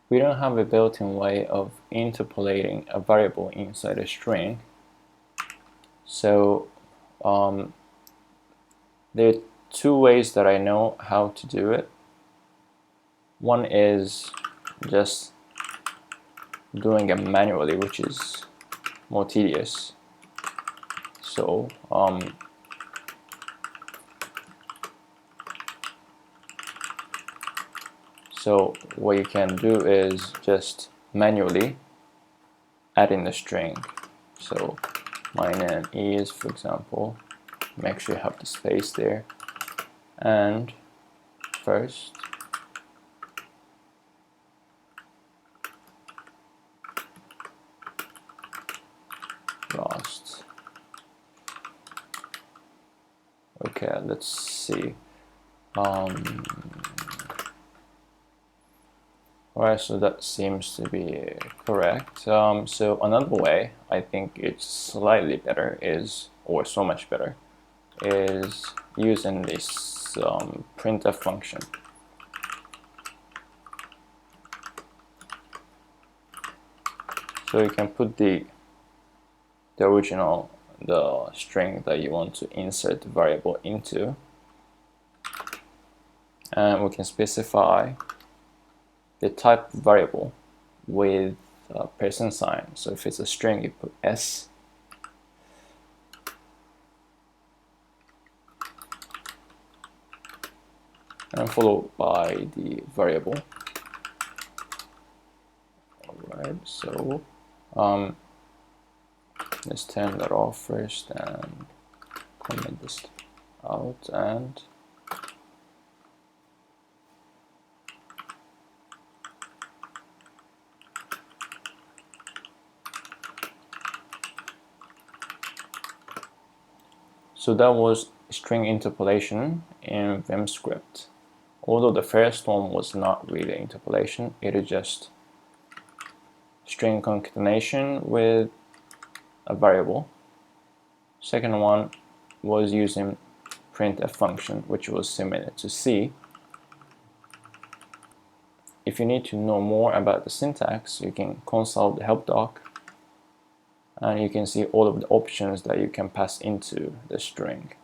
we don't have a built-in way of interpolating a variable inside a string. So there are two ways that I know how to do it. One is just doing it manually, which is more tedious. So what you can do is just manually add in the string. So my name is, for example, make sure you have the space there, and first last. Okay, let's see. Alright, so that seems to be correct. So another way, I think it's slightly better is, or so much better, is using this printf function. So you can put the original, the string that you want to insert the variable into, and we can specify the type variable with a percent sign. So if it's a string, you put s, and followed by the variable. Alright, so let's turn that off first and comment this out, and so that was string interpolation in Vimscript. Although the first one was not really interpolation, it is just string concatenation with a variable. Second one was using printf function, which was similar to C. If you need to know more about the syntax, you can consult the help doc, and you can see all of the options that you can pass into the string.